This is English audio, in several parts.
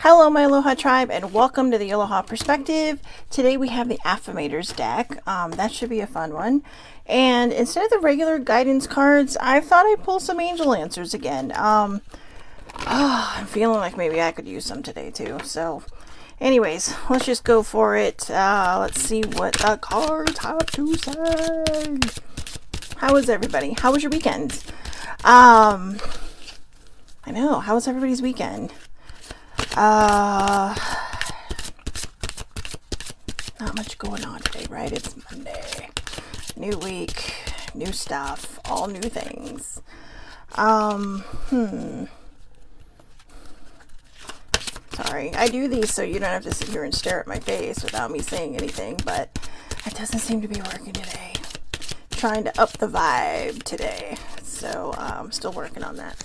Hello, my Aloha tribe, and welcome to the Aloha Perspective. Today we have the Affirmators deck. That should be a fun one. And instead of the regular guidance cards, I thought I'd pull some angel answers again. I'm feeling like maybe I could use some today too. So, anyways, let's just go for it. Let's see what the cards have to say. How is everybody? How was your weekend? I know. How was everybody's weekend? Not much going on today, right? It's Monday. New week, new stuff, all new things. Sorry, I do these so you don't have to sit here and stare at my face without me saying anything, but it doesn't seem to be working today. Trying to up the vibe today. So, I'm still working on that.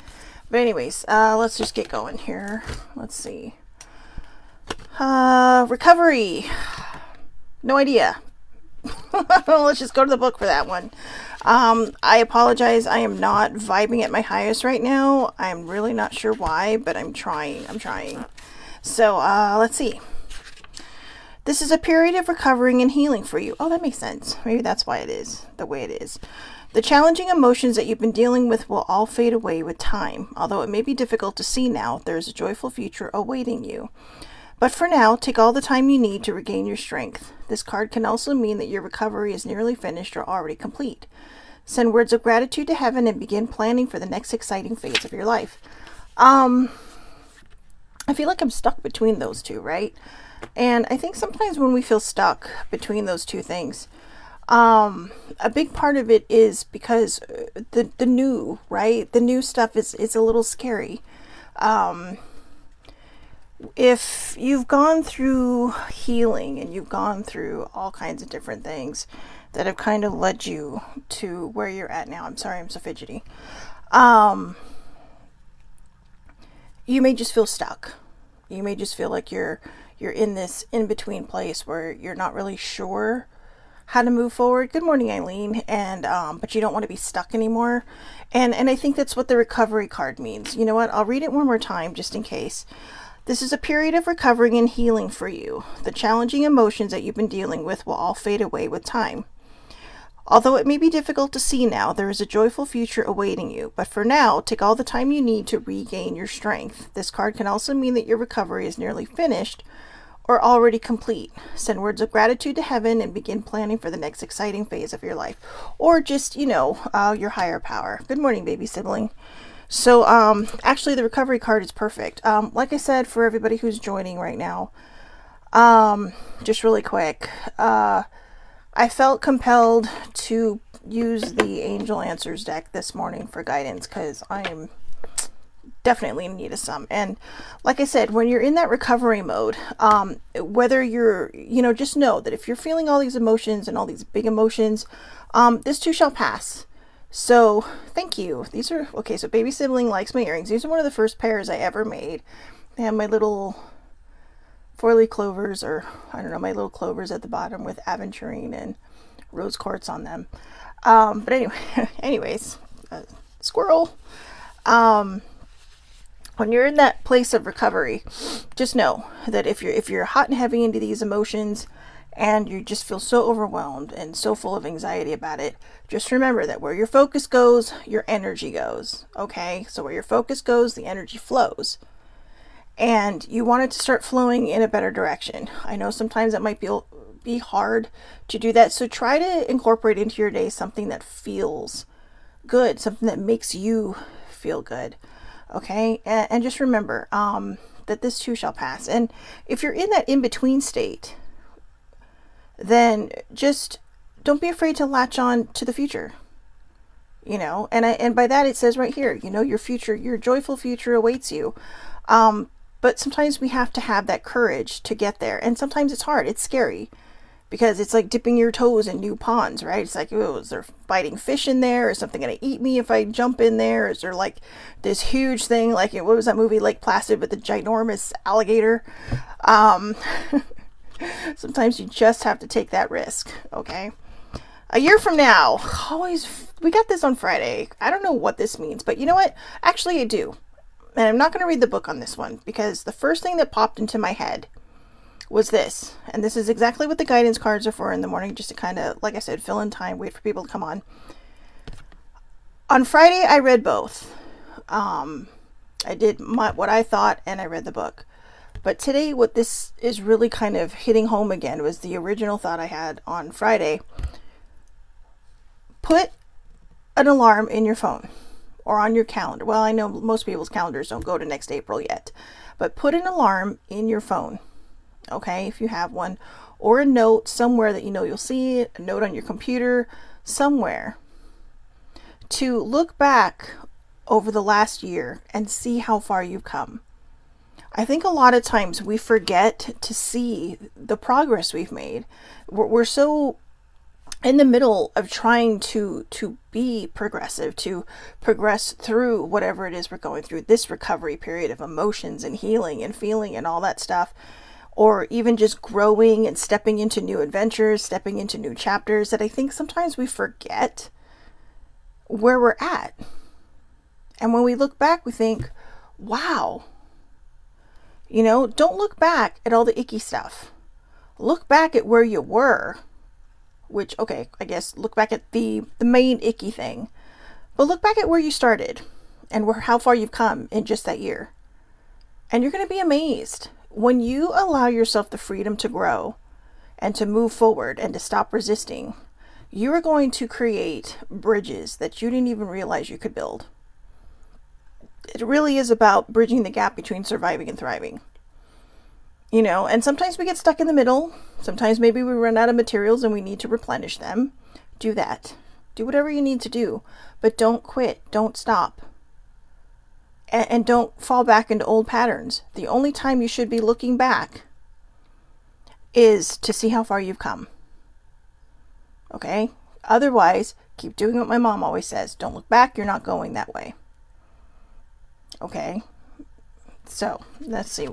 But anyways, let's just get going here. Let's see. Recovery. No idea. Let's just go to the book for that one. I apologize. I am not vibing at my highest right now. I'm really not sure why, but I'm trying. So, let's see. This is a period of recovering and healing for you. Oh, that makes sense. Maybe that's why it is the way it is. The challenging emotions that you've been dealing with will all fade away with time. Although it may be difficult to see now, there is a joyful future awaiting you. But for now, take all the time you need to regain your strength. This card can also mean that your recovery is nearly finished or already complete. Send words of gratitude to heaven and begin planning for the next exciting phase of your life. I feel like I'm stuck between those two, right? And I think sometimes when we feel stuck between those two things, a big part of it is because the new, right? The new stuff is a little scary. If you've gone through healing and you've gone through all kinds of different things that have kind of led you to where you're at now. I'm sorry, I'm so fidgety. You may just feel stuck. You may just feel like you're in this in-between place where you're not really sure how to move forward. Good morning, Eileen. And but you don't want to be stuck anymore. And I think that's what the recovery card means. You know what? I'll read it one more time just in case. This is a period of recovering and healing for you. The challenging emotions that you've been dealing with will all fade away with time. Although it may be difficult to see now, there is a joyful future awaiting you. But for now, take all the time you need to regain your strength. This card can also mean that your recovery is nearly finished or already complete. Send words of gratitude to heaven and begin planning for the next exciting phase of your life. Or just, your higher power. Good morning, baby sibling. So, actually the recovery card is perfect. Like I said, for everybody who's joining right now, just really quick, I felt compelled to use the Angel Answers deck this morning for guidance because I'm definitely in need of some. And like I said, when you're in that recovery mode, whether you're, just know that if you're feeling all these emotions and all these big emotions, this too shall pass. So thank you. These are, okay, so baby sibling likes my earrings. These are one of the first pairs I ever made. They have my little four-leaf clovers, or I don't know, my little clovers at the bottom with aventurine and rose quartz on them. But anyways, squirrel. When you're in that place of recovery, just know that if you're hot and heavy into these emotions and you just feel so overwhelmed and so full of anxiety about it, just remember that where your focus goes, your energy goes. Okay? So where your focus goes, the energy flows. And you want it to start flowing in a better direction. I know sometimes it might be hard to do that. So try to incorporate into your day something that feels good, something that makes you feel good. Okay? And just remember that this too shall pass. And if you're in that in-between state, then just don't be afraid to latch on to the future. And by that it says right here, your future, your joyful future awaits you. But sometimes we have to have that courage to get there. And sometimes it's hard. It's scary because it's like dipping your toes in new ponds, right? It's like, oh, is there biting fish in there? Is something going to eat me if I jump in there? Is there like this huge thing? Like, what was that movie, Lake Placid, with the ginormous alligator? Sometimes you just have to take that risk. Okay. A year from now, we got this on Friday. I don't know what this means, but you know what? Actually, I do. And I'm not going to read the book on this one because the first thing that popped into my head was this. And this is exactly what the guidance cards are for in the morning, just to kind of, like I said, fill in time, wait for people to come on. On Friday, I read both. I did what I thought, and I read the book. But today, what this is really kind of hitting home again was the original thought I had on Friday. Put an alarm in your phone or on your calendar. Well, I know most people's calendars don't go to next April yet, but put an alarm in your phone, okay, if you have one, or a note somewhere that you know you'll see it, a note on your computer, somewhere, to look back over the last year and see how far you've come. I think a lot of times we forget to see the progress we've made. We're so in the middle of trying to be progressive, to progress through whatever it is we're going through, this recovery period of emotions and healing and feeling and all that stuff, or even just growing and stepping into new adventures, stepping into new chapters, that I think sometimes we forget where we're at. And when we look back, we think, wow. You know, don't look back at all the icky stuff. Look back at where you were, which, okay, I guess look back at the main icky thing. But look back at where you started and how far you've come in just that year. And you're going to be amazed. When you allow yourself the freedom to grow and to move forward and to stop resisting, you are going to create bridges that you didn't even realize you could build. It really is about bridging the gap between surviving and thriving. You know, and sometimes we get stuck in the middle. Sometimes maybe we run out of materials and we need to replenish them. Do that. Do whatever you need to do. But don't quit. Don't stop. And don't fall back into old patterns. The only time you should be looking back is to see how far you've come. Okay? Otherwise, keep doing what my mom always says. Don't look back. You're not going that way. Okay, so let's see.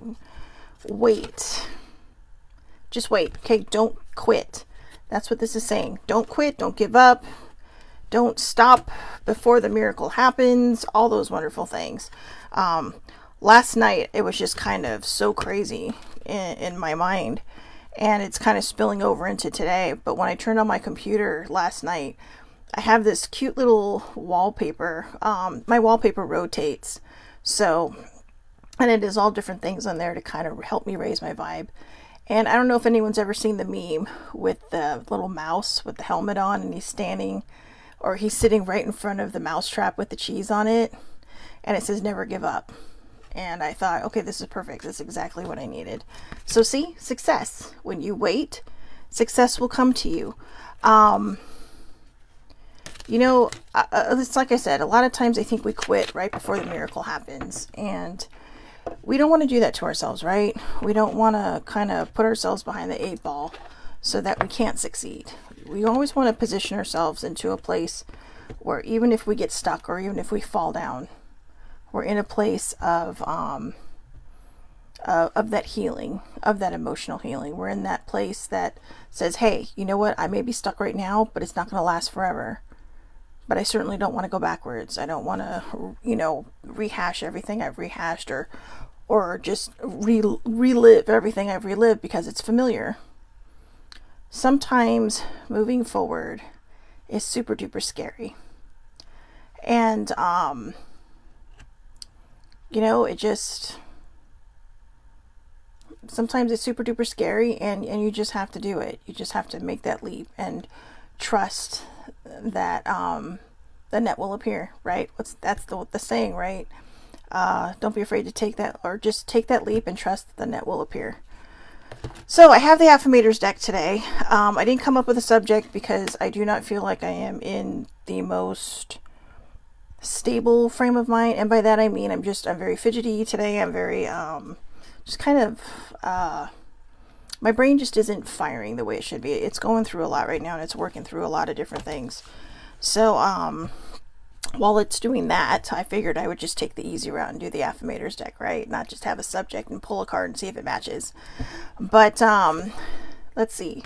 Wait. Just wait. Okay, don't quit. That's what this is saying. Don't quit. Don't give up. Don't stop before the miracle happens. All those wonderful things. Last night, it was just kind of so crazy in my mind. And it's kind of spilling over into today. But when I turned on my computer last night, I have this cute little wallpaper. My wallpaper rotates. So, and it is all different things on there to kind of help me raise my vibe. And I don't know if anyone's ever seen the meme with the little mouse with the helmet on and he's standing, or he's sitting right in front of the mousetrap with the cheese on it. And it says, never give up. And I thought, okay, this is perfect. This is exactly what I needed. So see, success. When you wait, success will come to you. You know, it's like I said, a lot of times I think we quit right before the miracle happens. And we don't want to do that to ourselves, right? We don't want to kind of put ourselves behind the 8 ball so that we can't succeed. We always want to position ourselves into a place where even if we get stuck or even if we fall down, we're in a place of that healing, of that emotional healing. We're in that place that says, hey, you know what? I may be stuck right now, but it's not going to last forever. But I certainly don't want to go backwards. I don't want to, you know, rehash everything I've rehashed or just relive everything I've relived because it's familiar. Sometimes moving forward is super duper scary. And, you know, sometimes it's super duper scary and you just have to do it. You just have to make that leap and trust that the net will appear, right? That's the saying, right? Don't be afraid to take that, or just take that leap and trust that the net will appear. So I have the affirmators deck today. I didn't come up with a subject because I do not feel like I am in the most stable frame of mind, and by that I mean I'm very fidgety today. I'm very just kind of my brain just isn't firing the way it should be. It's going through a lot right now and it's working through a lot of different things. So while it's doing that, I figured I would just take the easy route and do the affirmators deck, right? Not just have a subject and pull a card and see if it matches. But let's see.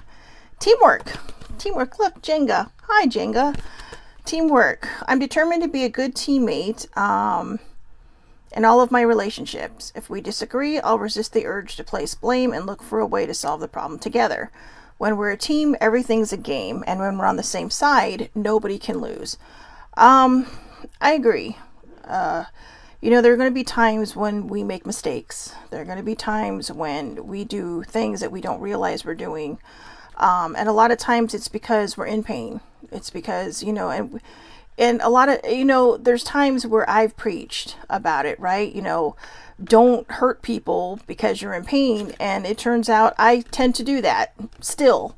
Teamwork. Look, Jenga. Hi, Jenga. Teamwork. I'm determined to be a good teammate. In all of my relationships, if we disagree, I'll resist the urge to place blame and look for a way to solve the problem together. When we're a team, everything's a game, and when we're on the same side, nobody can lose. I agree. There are going to be times when we make mistakes. There are going to be times when we do things that we don't realize we're doing. And a lot of times it's because we're in pain. It's because, and a lot of, there's times where I've preached about it, right? Don't hurt people because you're in pain. And it turns out I tend to do that still.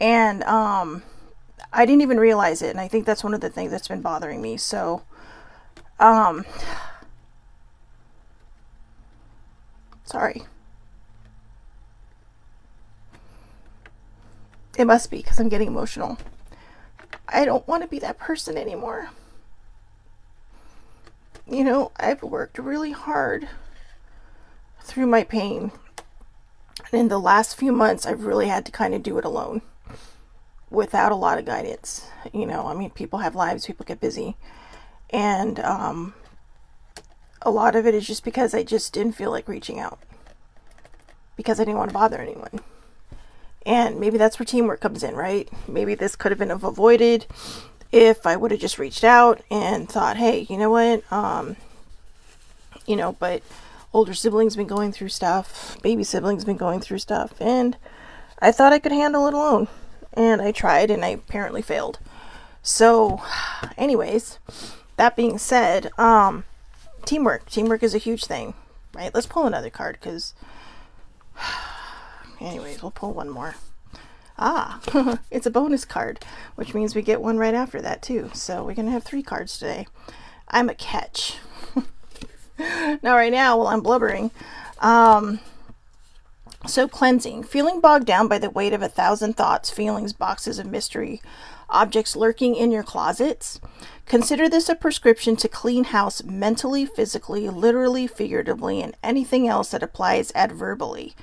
And I didn't even realize it. And I think that's one of the things that's been bothering me. So, sorry. It must be because I'm getting emotional. I don't want to be that person anymore. I've worked really hard through my pain. And in the last few months, I've really had to kind of do it alone without a lot of guidance. People have lives, people get busy. And a lot of it is just because I just didn't feel like reaching out. Because I didn't want to bother anyone. And maybe that's where teamwork comes in, right? Maybe this could have been avoided if I would have just reached out and thought, hey, you know what? But older siblings been going through stuff, baby siblings been going through stuff, and I thought I could handle it alone. And I tried, and I apparently failed. So, anyways, that being said, teamwork. Teamwork is a huge thing, right? Let's pull another card, because anyways, we'll pull one more. It's a bonus card, which means we get one right after that too. So we're going to have 3 cards today. I'm a catch. Now, right now, while I'm blubbering, so cleansing. Feeling bogged down by the weight of 1,000 thoughts, feelings, boxes of mystery, objects lurking in your closets. Consider this a prescription to clean house mentally, physically, literally, figuratively, and anything else that applies adverbally.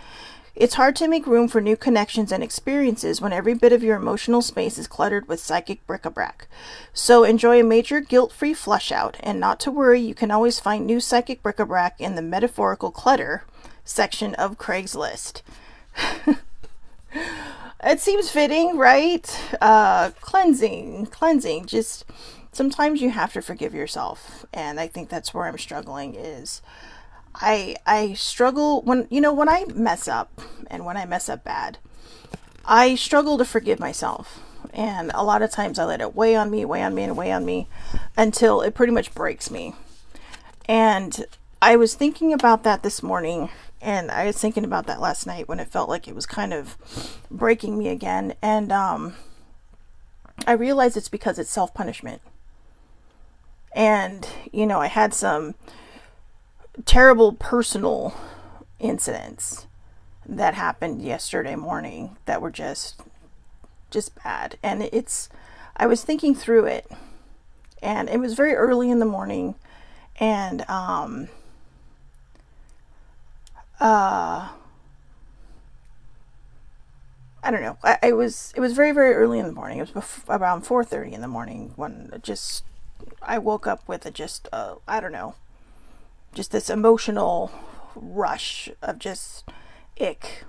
It's hard to make room for new connections and experiences when every bit of your emotional space is cluttered with psychic bric-a-brac. So enjoy a major guilt-free flush out, and not to worry, you can always find new psychic bric-a-brac in the metaphorical clutter section of Craigslist. It seems fitting, right? Cleansing. Just sometimes you have to forgive yourself, and I think that's where I'm struggling is I struggle when I mess up, and when I mess up bad, I struggle to forgive myself. And a lot of times I let it weigh on me until it pretty much breaks me. And I was thinking about that this morning, and I was thinking about that last night when it felt like it was kind of breaking me again. And I realized it's because it's self-punishment. And, I had some terrible personal incidents that happened yesterday morning that were just bad. And I was thinking through it, and it was very early in the morning, and I don't know. It was very, very early in the morning. It was around 4:30 in the morning when I woke up with I don't know, just this emotional rush of just ick,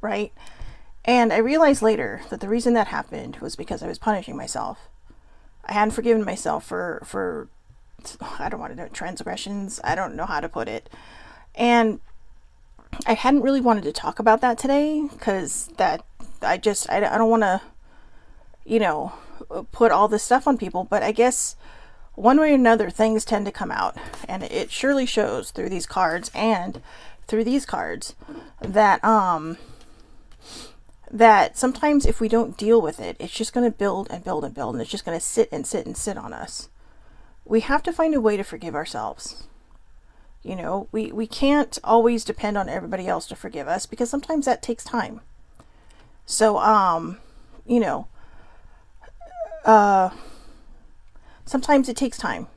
right? And I realized later that the reason that happened was because I was punishing myself. I hadn't forgiven myself for I don't want to know, transgressions. I don't know how to put it. And I hadn't really wanted to talk about that today because I don't want to, put all this stuff on people. But I guess one way or another, things tend to come out. And it surely shows through these cards and through these cards that that sometimes if we don't deal with it, it's just going to build and build and build, and it's just going to sit and sit and sit on us. We have to find a way to forgive ourselves. We can't always depend on everybody else to forgive us, because sometimes that takes time. So, sometimes it takes time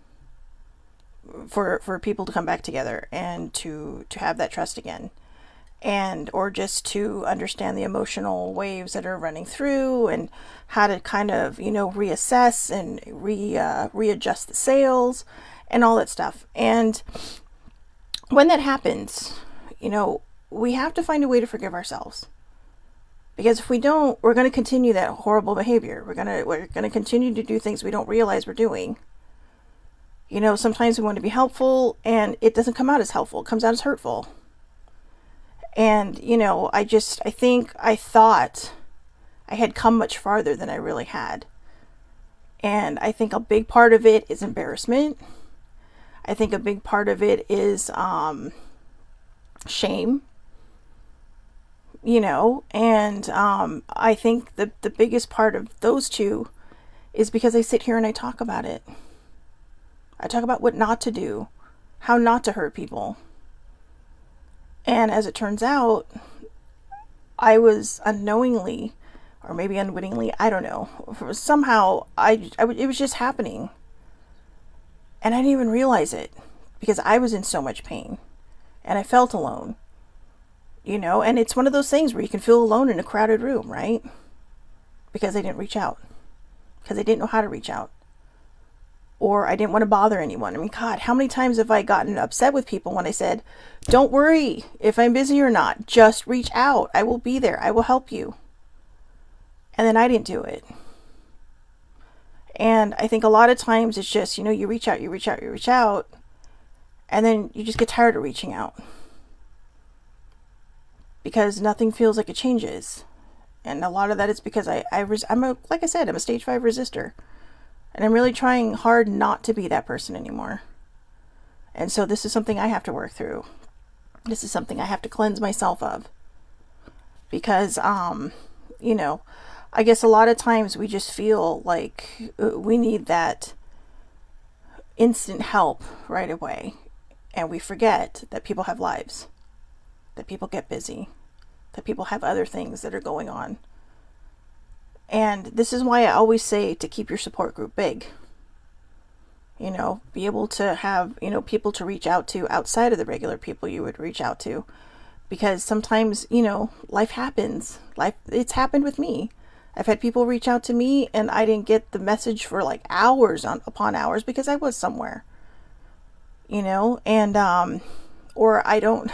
for people to come back together and to have that trust again, or just to understand the emotional waves that are running through, and how to kind of, reassess and readjust the sails and all that stuff. And when that happens, we have to find a way to forgive ourselves. Because if we don't, we're going to continue that horrible behavior. We're going to continue to do things we don't realize we're doing. Sometimes we want to be helpful and it doesn't come out as helpful. It comes out as hurtful. And, I thought I had come much farther than I really had. And I think a big part of it is embarrassment. I think a big part of it is shame. And I think the biggest part of those two is because I sit here and I talk about it. I talk about what not to do, how not to hurt people. And as it turns out, I was unknowingly, or maybe unwittingly, I don't know. Somehow, it was just happening. And I didn't even realize it because I was in so much pain and I felt alone. And it's one of those things where you can feel alone in a crowded room, right? Because I didn't reach out. Because I didn't know how to reach out. Or I didn't want to bother anyone. I mean, God, how many times have I gotten upset with people when I said, don't worry if I'm busy or not. Just reach out. I will be there. I will help you. And then I didn't do it. And I think a lot of times it's just, you reach out, you reach out, you reach out. And then you just get tired of reaching out. Because nothing feels like it changes. And a lot of that is because I'm a stage 5 resistor. And I'm really trying hard not to be that person anymore. And so this is something I have to work through. This is something I have to cleanse myself of. Because, I guess a lot of times we just feel like we need that instant help right away. And we forget that people have lives. That people get busy. That people have other things that are going on. And this is why I always say to keep your support group big. Be able to have, people to reach out to outside of the regular people you would reach out to. Because sometimes, life happens. It's happened with me. I've had people reach out to me and I didn't get the message for like hours upon hours because I was somewhere. And, or I don't,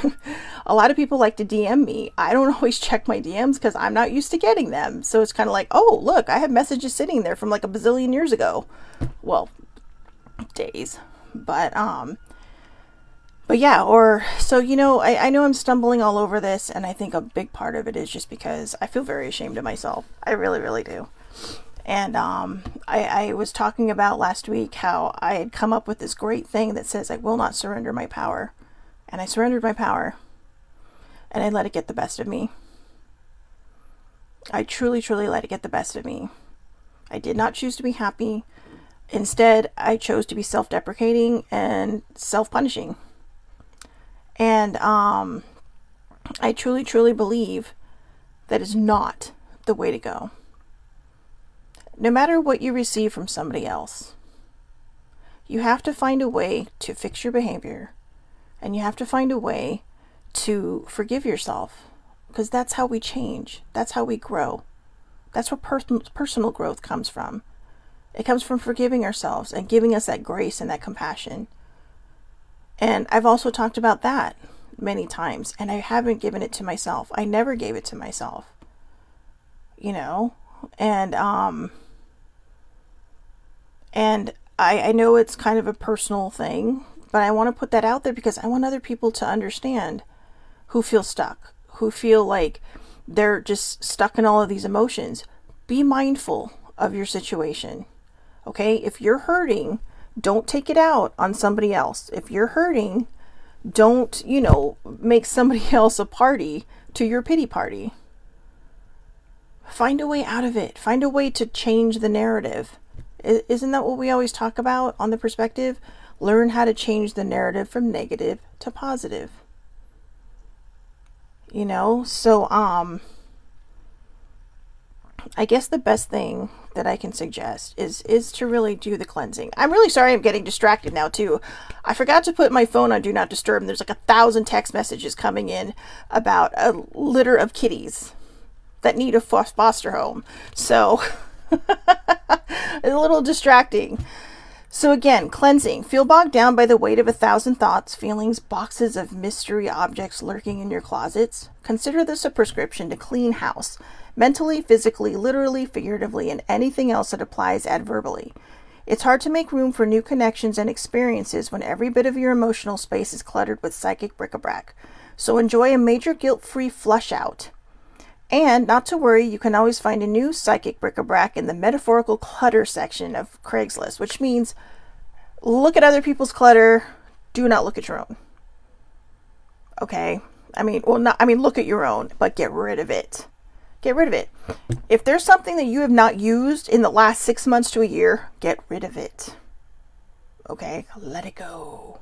a lot of people like to DM me. I don't always check my DMs because I'm not used to getting them. So it's kind of like, oh, look, I have messages sitting there from like a bazillion years ago. Well, days. But yeah, I know I'm stumbling all over this. And I think a big part of it is just because I feel very ashamed of myself. I really, really do. And I was talking about last week how I had come up with this great thing that says I will not surrender my power. And I surrendered my power. And I let it get the best of me. I truly, truly let it get the best of me. I did not choose to be happy. Instead, I chose to be self-deprecating and self-punishing. And I truly, truly believe that is not the way to go. No matter what you receive from somebody else, you have to find a way to fix your behavior. And you have to find a way to forgive yourself. Because that's how we change. That's how we grow. That's where personal growth comes from. It comes from forgiving ourselves and giving us that grace and that compassion. And I've also talked about that many times. And I haven't given it to myself. I never gave it to myself. And I know it's kind of a personal thing. But I want to put that out there because I want other people to understand who feel stuck, who feel like they're just stuck in all of these emotions. Be mindful of your situation. Okay? If you're hurting, don't take it out on somebody else. If you're hurting, don't, make somebody else a party to your pity party. Find a way out of it. Find a way to change the narrative. Isn't that what we always talk about on the perspective? Learn how to change the narrative from negative to positive. So I guess the best thing that I can suggest is to really do the cleansing. I'm really sorry I'm getting distracted now too. I forgot to put my phone on Do Not Disturb and there's like 1,000 text messages coming in about a litter of kitties that need a foster home. So it's a little distracting. So again, cleansing. Feel bogged down by the weight of 1,000 thoughts, feelings, boxes of mystery objects lurking in your closets? Consider this a prescription to clean house, mentally, physically, literally, figuratively, and anything else that applies adverbally. It's hard to make room for new connections and experiences when every bit of your emotional space is cluttered with psychic bric-a-brac. So enjoy a major guilt-free flush out. And not to worry, you can always find a new psychic bric-a-brac in the metaphorical clutter section of Craigslist, which means look at other people's clutter, do not look at your own. Okay? Look at your own, but get rid of it. Get rid of it. If there's something that you have not used in the last 6 months to a year, get rid of it. Okay? Let it go.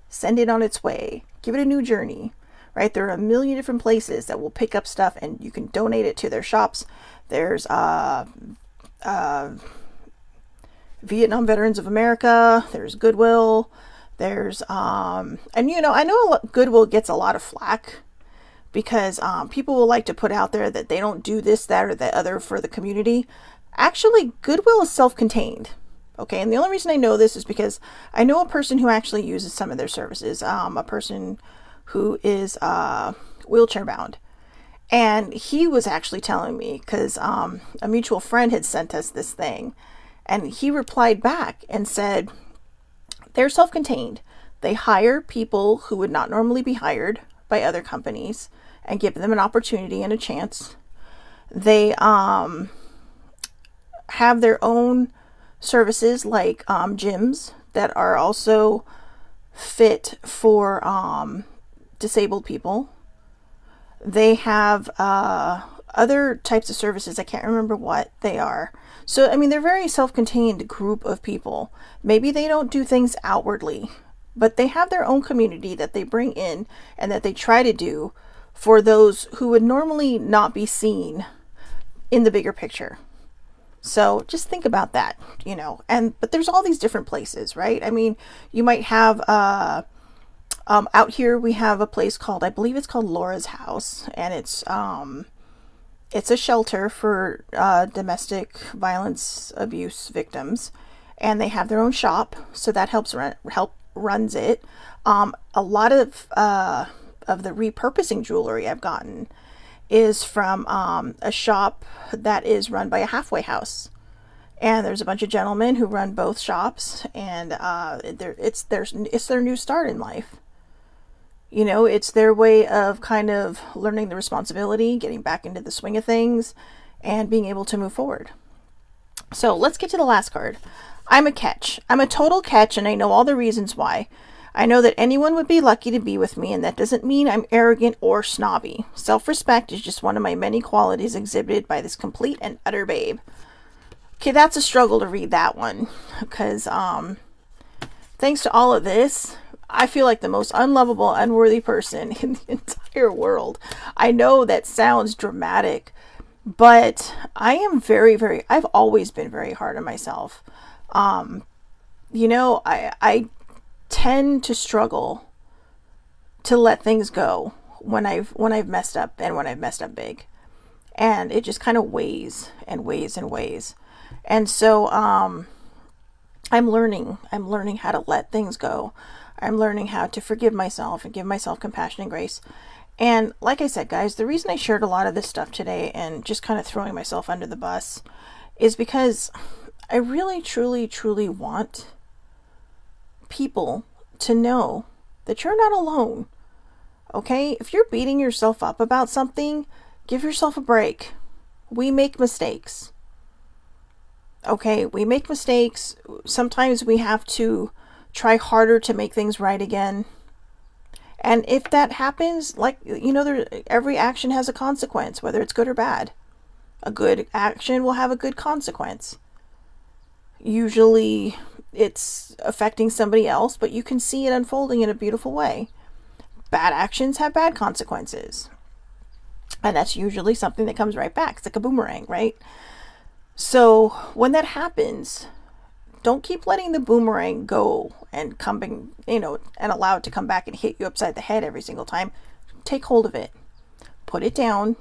Send it on its way. Give it a new journey. Right? There are a million different places that will pick up stuff and you can donate it to their shops. There's Vietnam Veterans of America. There's Goodwill. There's I know Goodwill gets a lot of flack because people will like to put out there that they don't do this, that, or the other for the community. Actually, Goodwill is self-contained. Okay, and the only reason I know this is because I know a person who actually uses some of their services. A person who is wheelchair bound. And he was actually telling me, because a mutual friend had sent us this thing, and he replied back and said, they're self-contained. They hire people who would not normally be hired by other companies and give them an opportunity and a chance. They have their own services like gyms that are also fit for disabled people. They have other types of services. I can't remember what they are. So, they're a very self-contained group of people. Maybe they don't do things outwardly, but they have their own community that they bring in and that they try to do for those who would normally not be seen in the bigger picture. So just think about that, but there's all these different places, right? You might have out here we have a place called, I believe it's called Laura's House, and it's a shelter for domestic violence abuse victims, and they have their own shop, so that runs it. A lot of the repurposing jewelry I've gotten is from a shop that is run by a halfway house. And there's a bunch of gentlemen who run both shops, and it's their new start in life. It's their way of kind of learning the responsibility, getting back into the swing of things, and being able to move forward. So let's get to the last card. I'm a catch. I'm a total catch, and I know all the reasons why. I know that anyone would be lucky to be with me, and that doesn't mean I'm arrogant or snobby. Self-respect is just one of my many qualities exhibited by this complete and utter babe. Okay, that's a struggle to read that one, because thanks to all of this, I feel like the most unlovable, unworthy person in the entire world. I know that sounds dramatic, but I am I've always been very hard on myself. I tend to struggle to let things go when I've messed up, and when I've messed up big. And it just kind of weighs and weighs and weighs. And so I'm learning how to let things go. I'm learning how to forgive myself and give myself compassion and grace. And like I said, guys, the reason I shared a lot of this stuff today and just kind of throwing myself under the bus is because I really, truly, truly want people to know that you're not alone. Okay? If you're beating yourself up about something, give yourself a break. We make mistakes. Okay? We make mistakes. Sometimes we have to try harder to make things right again. And if that happens, every action has a consequence, whether it's good or bad. A good action will have a good consequence. Usually it's affecting somebody else, but you can see it unfolding in a beautiful way. Bad actions have bad consequences. And that's usually something that comes right back. It's like a boomerang, right? So when that happens, don't keep letting the boomerang go and and allow it to come back and hit you upside the head every single time. Take hold of it. Put it down.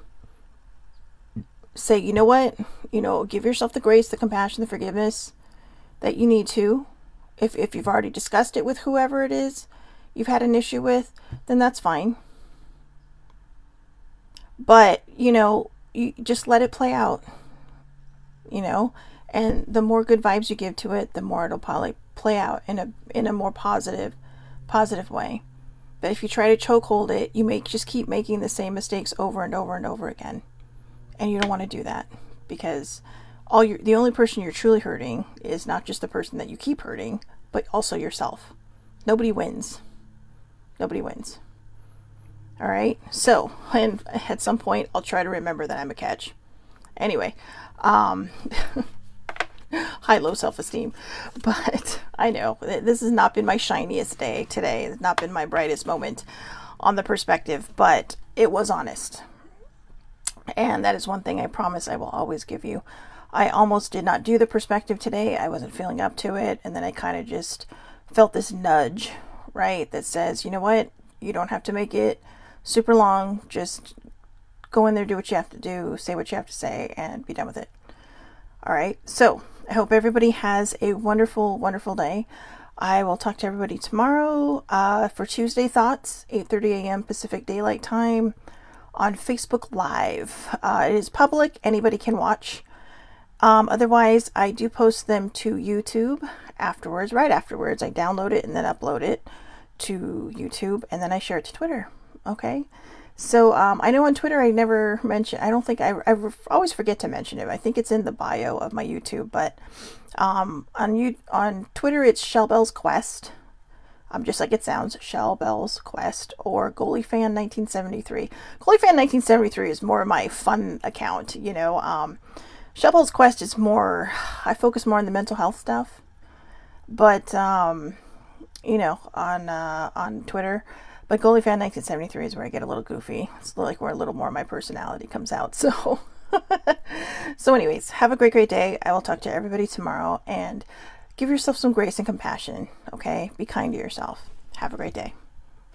Say, you know what? Give yourself the grace, the compassion, the forgiveness that you need to. If you've already discussed it with whoever it is you've had an issue with, then that's fine. But, you just let it play out, you know, and the more good vibes you give to it, the more it'll probably play out in a more positive way. But if you try to chokehold it, you just keep making the same mistakes over and over and over again. And you don't want to do that, because the only person you're truly hurting is not just the person that you keep hurting, but also yourself. Nobody wins. Nobody wins. All right. So, and at some point, I'll try to remember that I'm a catch. Anyway, high low self-esteem, but I know this has not been my shiniest day today. It's not been my brightest moment on the perspective, but it was honest. And that is one thing I promise I will always give you. I almost did not do the perspective today. I wasn't feeling up to it. And then I kind of just felt this nudge, right? That says, you know what? You don't have to make it super long. Just go in there, do what you have to do, say what you have to say, and be done with it. All right. So I hope everybody has a wonderful, wonderful day. I will talk to everybody tomorrow for Tuesday Thoughts, 8:30 a.m. Pacific Daylight Time on Facebook Live. It is public. Anybody can watch. Otherwise, I do post them to YouTube afterwards. Right afterwards, I download it and then upload it to YouTube, and then I share it to Twitter. Okay. So I know on Twitter I never mention. I don't think I always forget to mention it. I think it's in the bio of my YouTube, but on Twitter it's Shellbell's Quest. Just like it sounds, Shellbell's Quest, or Goalie Fan 1973. Goalie Fan 1973 is more of my fun account. Shellbell's Quest is more. I focus more on the mental health stuff, but on Twitter. But Goalie Fan 1973 is where I get a little goofy. It's like where a little more of my personality comes out. So, anyways, have a great day. I will talk to everybody tomorrow, and give yourself some grace and compassion. Okay, be kind to yourself. Have a great day.